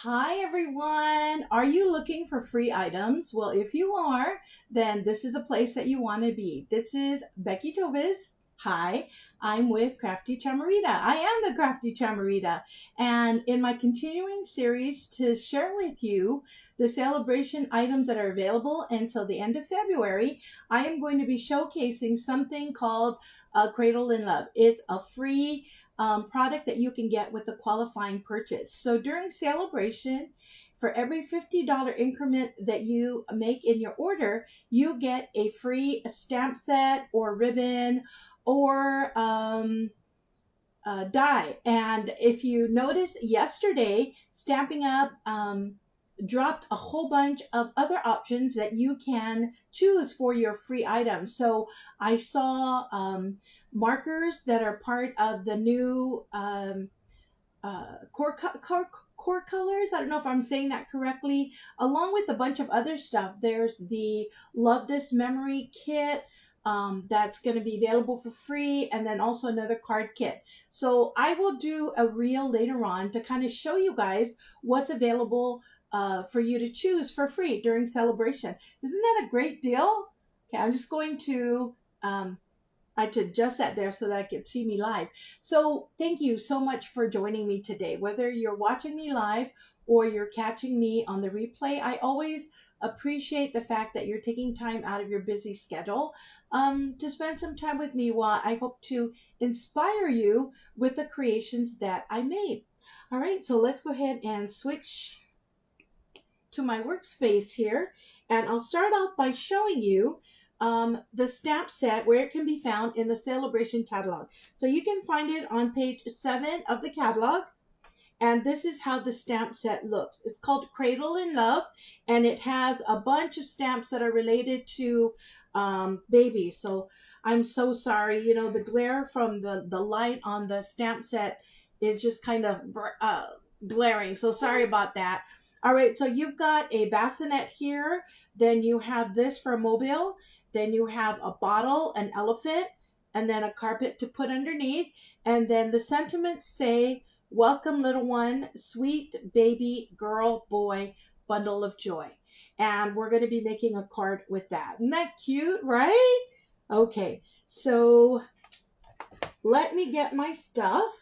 Hi everyone! Are you looking for free items? Well, if you are, then this is the place that you want to be. This is Becky Tovis. Hi, I'm with Crafty Chamarita. I am the Crafty Chamarita. And in my continuing series to share with you the Sale-a-Bration items that are available until the end of February, I am going to be showcasing something called Cradled in Love. It's a free product that you can get with a qualifying purchase. So during Sale-a-Bration, for every $50 increment that you make in your order, you get a free stamp set or ribbon or die. And if you notice yesterday, Stamping Up dropped a whole bunch of other options that you can choose for your free items. So I saw markers that are part of the new core colors. I don't know if I'm saying that correctly, along with a bunch of other stuff. There's the Love This Memory Kit. That's going to be available for free, and then also another card kit. So I will do a reel later on to kind of show you guys what's available for you to choose for free during Sale-a-Bration. Isn't that a great deal? Okay, I'm just going to I had to adjust that there so that I could see me live. So thank you so much for joining me today. Whether you're watching me live or you're catching me on the replay, I always appreciate the fact that you're taking time out of your busy schedule to spend some time with me while I hope to inspire you with the creations that I made. All right, so let's go ahead and switch to my workspace here. And I'll start off by showing you the stamp set where it can be found in the Sale-a-Bration catalog. So you can find it on page 7 of the catalog. And this is how the stamp set looks. It's called Cradle in Love, and it has a bunch of stamps that are related to babies. So I'm so sorry. You know, the glare from the light on the stamp set is just kind of glaring. So sorry about that. All right, so you've got a bassinet here. Then you have this for mobile. Then you have a bottle, an elephant, and then a carpet to put underneath. And then the sentiments say, welcome, little one, sweet baby, girl, boy, bundle of joy. And we're going to be making a card with that. Isn't that cute, right? Okay, so let me get my stuff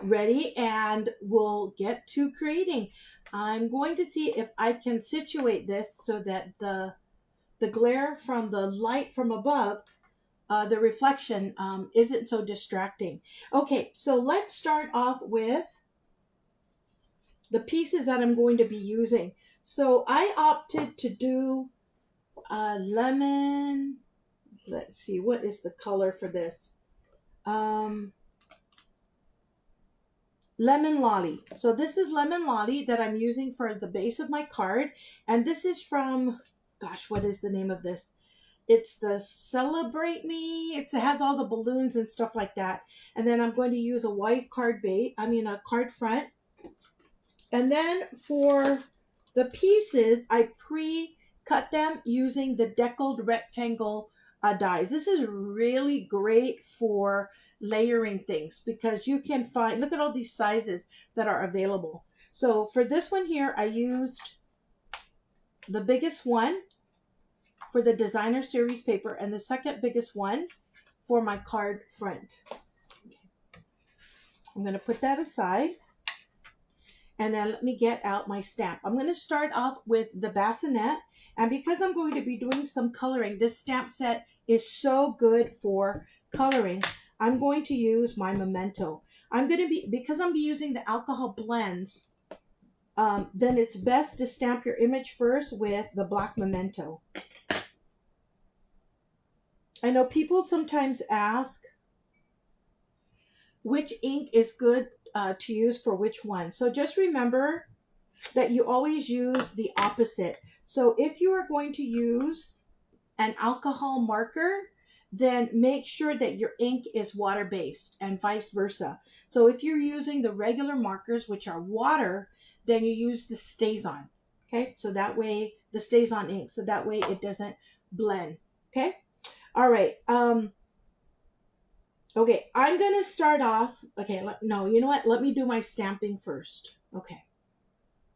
ready and we'll get to creating. I'm going to see if I can situate this so that the glare from the light from above, the reflection isn't so distracting. Okay, so let's start off with the pieces that I'm going to be using. So I opted to do lemon. Let's see, what is the color for this? Lemon Lolly. So this is Lemon Lolly that I'm using for the base of my card. And this is from, gosh, what is the name of this? It's the Celebrate Me. It has all the balloons and stuff like that. And then I'm going to use a white card a card front. And then for the pieces, I pre-cut them using the deckled rectangle dies. This is really great for layering things because you can find, look at all these sizes that are available. So for this one here, I used the biggest one for the designer series paper and the second biggest one for my card front. Okay. I'm going to put that aside. And then let me get out my stamp. I'm going to start off with the bassinet. And because I'm going to be doing some coloring, this stamp set is so good for coloring. I'm going to use my Memento. Because I'm using the alcohol blends, then it's best to stamp your image first with the black Memento. I know people sometimes ask which ink is good to use for which one. So just remember that you always use the opposite. So if you are going to use an alcohol marker, then make sure that your ink is water-based and vice versa. So if you're using the regular markers, which are water, then you use the StazOn. Okay, so that way the StazOn ink, so that way it doesn't blend. Okay, all right. Okay, I'm gonna start off. Okay, no, you know what? Let me do my stamping first. Okay.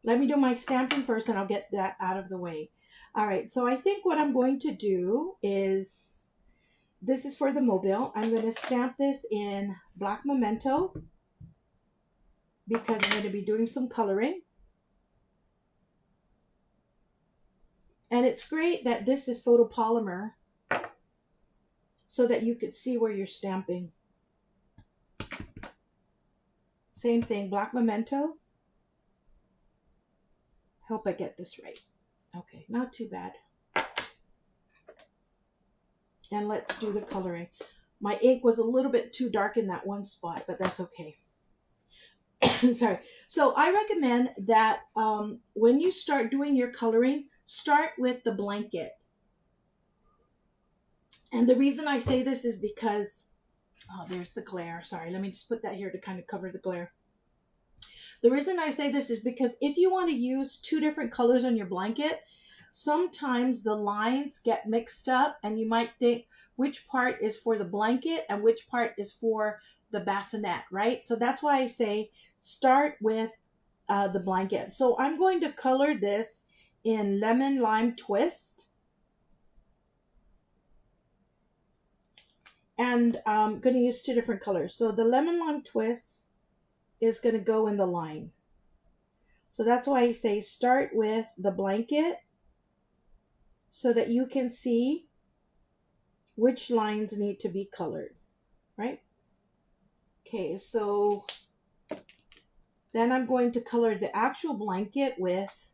Let me do my stamping first and I'll get that out of the way. All right, so I think what I'm going to do is, this is for the mobile. I'm going to stamp this in black memento because I'm going to be doing some coloring. And it's great that this is photopolymer so that you could see where you're stamping. Same thing, black memento. Hope I get this right. Okay, not too bad. And let's do the coloring. My ink was a little bit too dark in that one spot, but that's okay. Sorry. So I recommend that when you start doing your coloring, start with the blanket. And the reason I say this is because, oh, there's the glare. Sorry, let me just put that here to kind of cover the glare. The reason I say this is because if you want to use two different colors on your blanket, sometimes the lines get mixed up and you might think which part is for the blanket and which part is for the bassinet, right? So that's why I say start with the blanket. So I'm going to color this in Lemon Lime Twist. And I'm going to use two different colors. So the Lemon Lime Twist is going to go in the line. So that's why I say start with the blanket so that you can see which lines need to be colored, right? Okay, so then I'm going to color the actual blanket with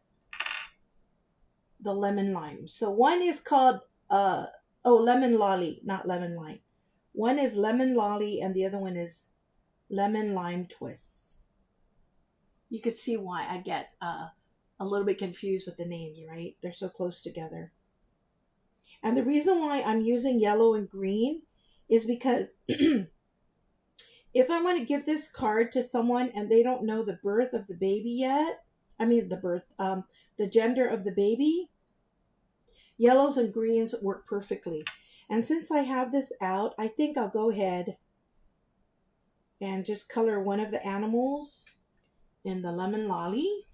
the lemon lime. So one is called, lemon lolly, not lemon lime. One is lemon lolly and the other one is lemon lime twists. You can see why I get a little bit confused with the names, right? They're so close together. And the reason why I'm using yellow and green is because if I want to give this card to someone and they don't know the birth of the baby yet, the gender of the baby, yellows and greens work perfectly. And since I have this out, I think I'll go ahead and just color one of the animals in the lemon lolly.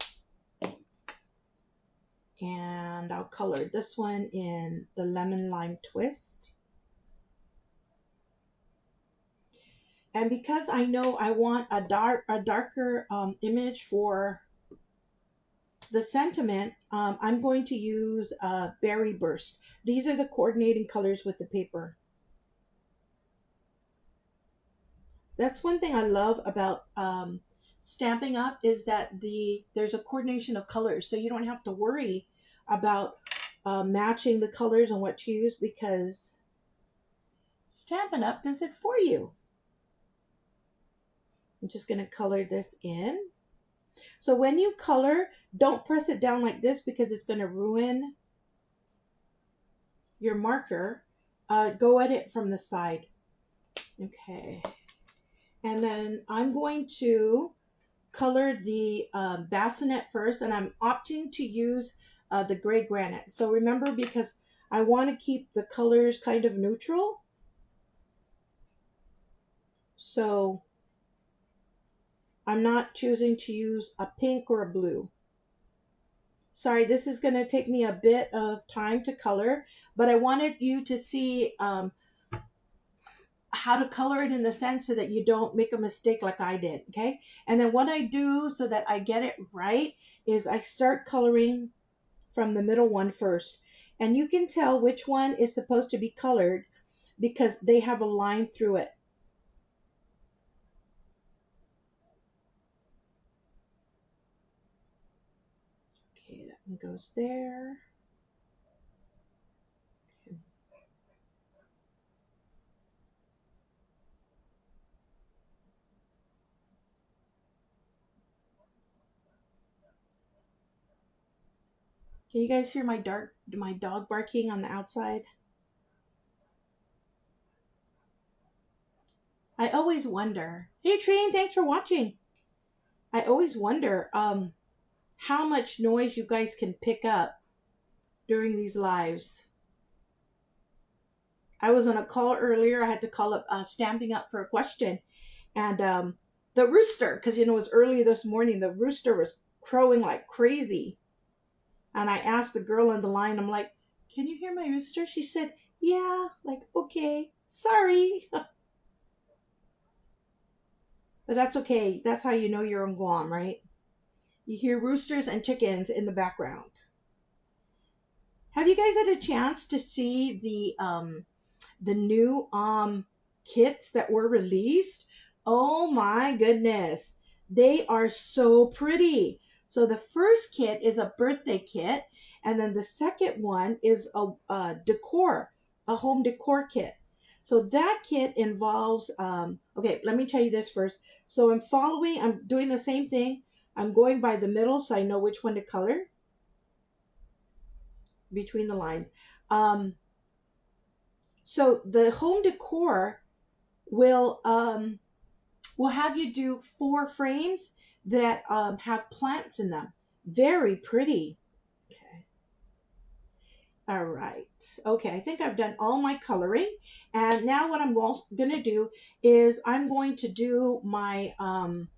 And I'll color this one in the lemon lime twist. And because I know I want a darker image for the sentiment, I'm going to use Berry Burst. These are the coordinating colors with the paper. That's one thing I love about Stampin' Up! Is that there's a coordination of colors, so you don't have to worry about matching the colors and what to use because Stampin' Up! Does it for you. I'm just going to color this in. So when you color, don't press it down like this because it's going to ruin your marker. Go at it from the side. Okay. And then I'm going to color the bassinet first, and I'm opting to use the gray granite. So remember, because I want to keep the colors kind of neutral. So I'm not choosing to use a pink or a blue. Sorry, this is going to take me a bit of time to color, but I wanted you to see how to color it in the sense so that you don't make a mistake like I did, okay? And then what I do so that I get it right is I start coloring from the middle one first. And you can tell which one is supposed to be colored because they have a line through it. Okay, that one goes there. Okay. Can you guys hear my dog barking on the outside? I always wonder. Hey Trine, thanks for watching. I always wonder how much noise you guys can pick up during these lives. I was on a call earlier. I had to call up Stampin' Up! For a question. And the rooster, because you know it was early this morning, the rooster was crowing like crazy. And I asked the girl on the line, I'm like, can you hear my rooster? She said, yeah. Like, okay, sorry. But that's okay. That's how you know you're in Guam, right? You hear roosters and chickens in the background. Have you guys had a chance to see the new kits that were released? Oh my goodness. They are so pretty. So the first kit is a birthday kit, and then the second one is a decor, a home decor kit. So that kit involves okay, let me tell you this first. So I'm doing the same thing. I'm going by the middle so I know which one to color between the lines. Um, so the home decor will have you do 4 frames that have plants in them. Very pretty. Okay. All right. Okay, I think I've done all my coloring. And now what I'm going to do is I'm going to do my, I'm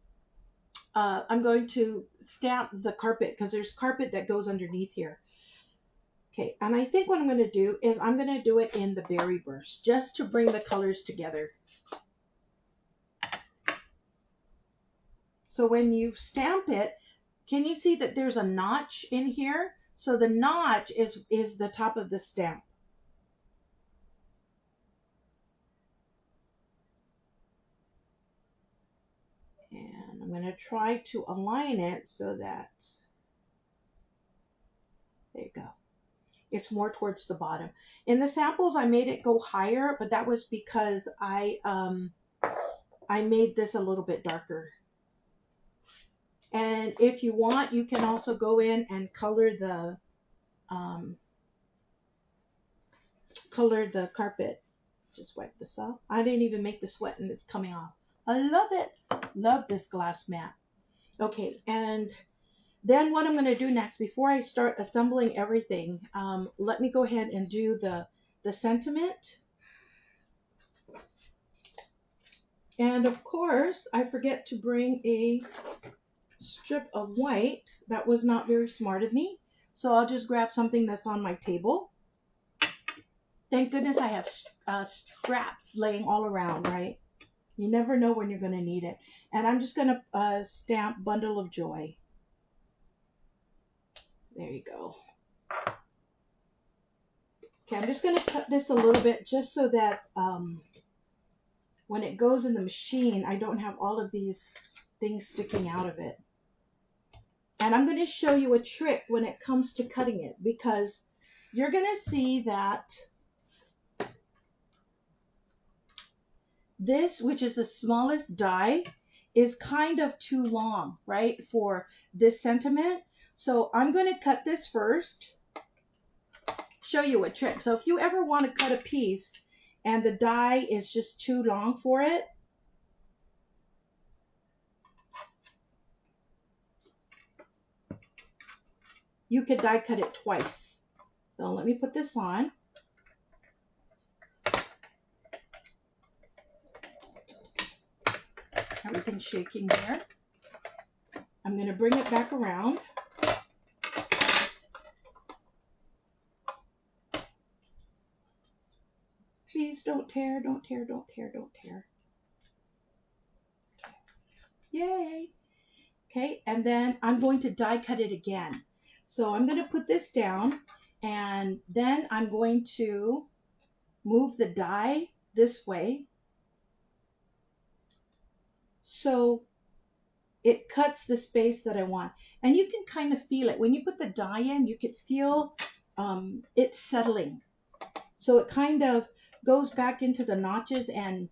going to stamp the carpet because there's carpet that goes underneath here. Okay, and I think what I'm going to do is I'm going to do it in the berry burst just to bring the colors together. So when you stamp it, can you see that there's a notch in here? So the notch is the top of the stamp. And I'm going to try to align it so that, there you go. It's more towards the bottom. In the samples, I made it go higher, but that was because I made this a little bit darker. And if you want, you can also go in and color the carpet. Just wipe this off. I didn't even make the sweat and it's coming off. I love it. Love this glass mat. Okay, and then what I'm going to do next, before I start assembling everything, let me go ahead and do the sentiment. And of course, I forget to bring a strip of white. That was not very smart of me. So I'll just grab something that's on my table. Thank goodness I have scraps laying all around, right? You never know when you're going to need it. And I'm just going to stamp Bundle of Joy. There you go. Okay, I'm just going to cut this a little bit just so that when it goes in the machine, I don't have all of these things sticking out of it. And I'm going to show you a trick when it comes to cutting it, because you're going to see that this, which is the smallest die, is kind of too long, right, for this sentiment. So I'm going to cut this first, show you a trick. So if you ever want to cut a piece and the die is just too long for it, you could die cut it twice. So let me put this on. Everything's shaking there. I'm going to bring it back around. Please don't tear, don't tear, don't tear, don't tear. Yay. Okay, and then I'm going to die cut it again. So I'm going to put this down, and then I'm going to move the die this way so it cuts the space that I want. And you can kind of feel it. When you put the die in, you can feel it settling. So it kind of goes back into the notches and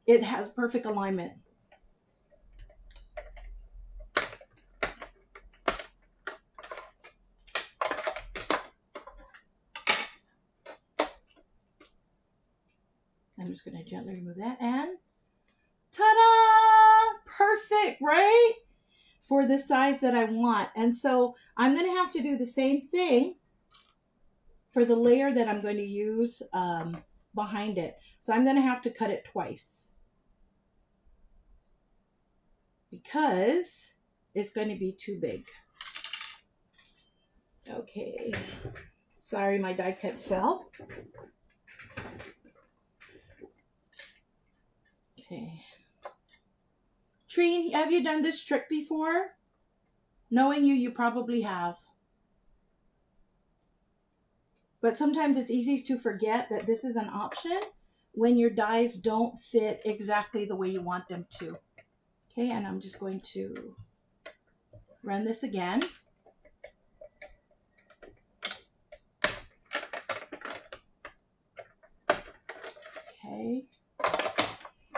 it has perfect alignment. I'm just going to gently remove that, and ta-da! Perfect, right? For the size that I want. And so I'm going to have to do the same thing for the layer that I'm going to use behind it. So I'm going to have to cut it twice. because it's going to be too big. Okay. Sorry, my die cut fell. Okay. Tree, have you done this trick before? Knowing you, you probably have. But sometimes it's easy to forget that this is an option when your dies don't fit exactly the way you want them to. Okay, and I'm just going to run this again. Okay.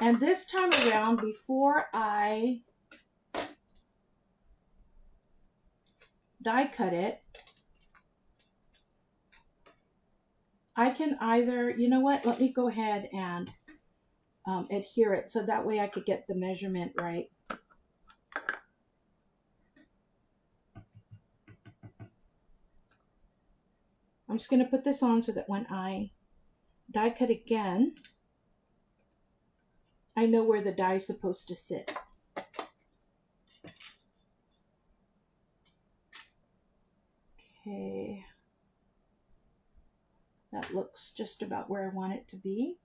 And this time around, before I die cut it, I can either, you know what, let me go ahead and adhere it so that way I could get the measurement right. I'm just going to put this on so that when I die cut again, I know where the die is supposed to sit. Okay. That looks just about where I want it to be.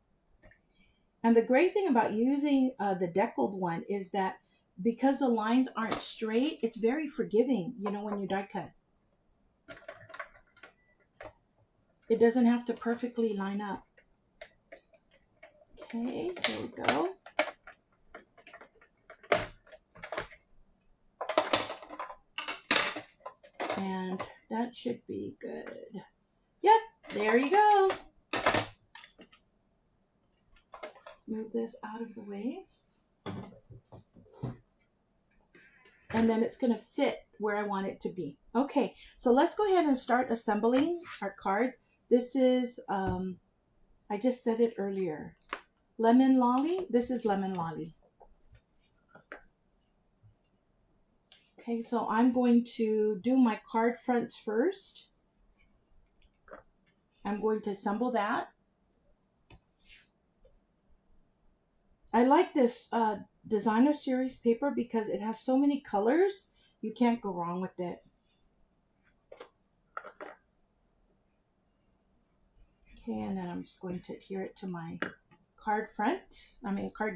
And the great thing about using the deckled one is that because the lines aren't straight, it's very forgiving, you know, when you die cut. It doesn't have to perfectly line up. Okay, here we go. And that should be good. Yep, there you go. Move this out of the way. And then it's going to fit where I want it to be. Okay, so let's go ahead and start assembling our card. This is, I just said it earlier, Lemon Lolly. This is Lemon Lolly. Okay, so I'm going to do my card fronts first. I'm going to assemble that. I like this designer series paper because it has so many colors. You can't go wrong with it. Okay, and then I'm just going to adhere it to my card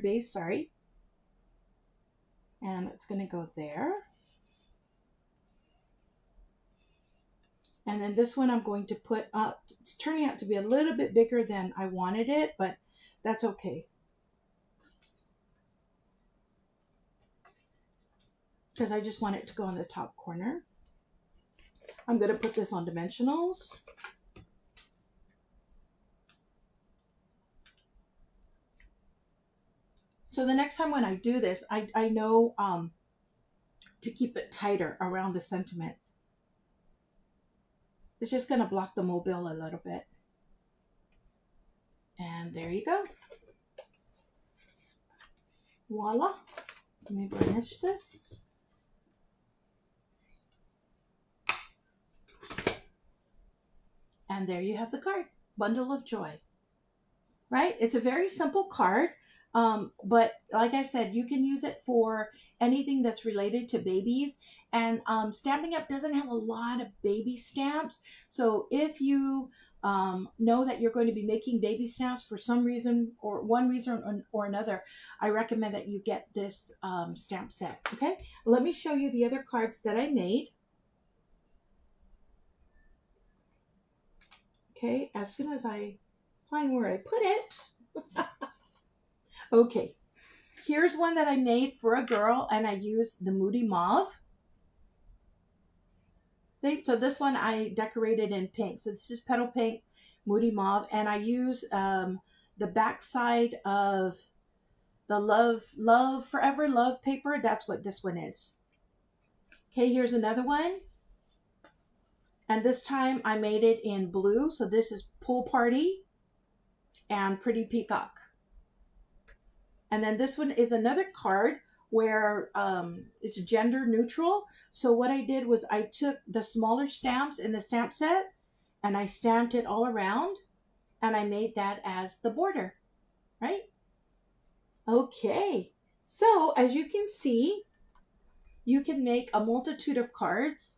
base, sorry. And it's going to go there. And then this one I'm going to put up. It's turning out to be a little bit bigger than I wanted it, but that's okay. Because I just want it to go in the top corner. I'm going to put this on dimensionals. So the next time when I do this, I know to keep it tighter around the sentiment. It's just going to block the mobile a little bit. And there you go. Voila. Let me burnish this. And there you have the card. Bundle of Joy. Right? It's a very simple card. But like I said, you can use it for anything that's related to babies. And Stampin' Up! Doesn't have a lot of baby stamps. So if you know that you're going to be making baby stamps for some reason or one reason or another, I recommend that you get this stamp set. Okay, let me show you the other cards that I made. Okay, as soon as I find where I put it. Okay, here's one that I made for a girl, and I used the Moody Mauve. See? So this one I decorated in pink. So this is Petal Pink, Moody Mauve, and I use the backside of the Love Forever Love paper. That's what this one is. Okay, here's another one. And this time I made it in blue. So this is Pool Party and Pretty Peacock. And then this one is another card where it's gender neutral. So what I did was I took the smaller stamps in the stamp set and I stamped it all around and I made that as the border, right? Okay, so as you can see, you can make a multitude of cards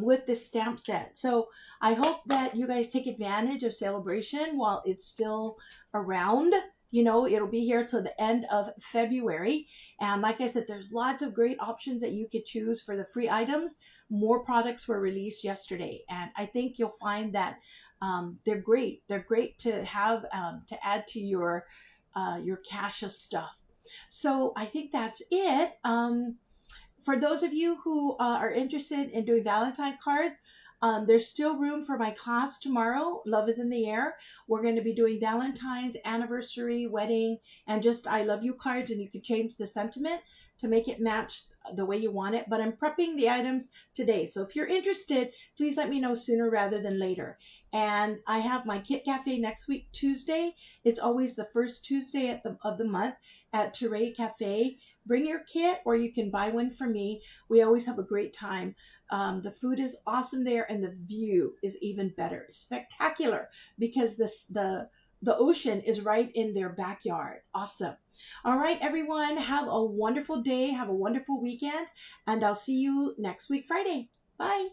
with this stamp set. So I hope that you guys take advantage of Sale-a-Bration while it's still around. You know, it'll be here till the end of February. And like I said, there's lots of great options that you could choose for the free items. More products were released yesterday. And I think you'll find that they're great. They're great to have to add to your cache of stuff. So I think that's it. For those of you who are interested in doing Valentine cards, there's still room for my class tomorrow. Love is in the air. We're going to be doing Valentine's, anniversary, wedding, and just I love you cards, and you can change the sentiment to make it match the way you want it. But I'm prepping the items today. So if you're interested, please let me know sooner rather than later. And I have my Kit Cafe next week, Tuesday. It's always the first Tuesday of the month at Teray Cafe. Bring your kit, or you can buy one from me. We always have a great time. The food is awesome there, and the view is even better. Spectacular, because the ocean is right in their backyard. Awesome. All right, everyone, have a wonderful day. Have a wonderful weekend, and I'll see you next week, Friday. Bye.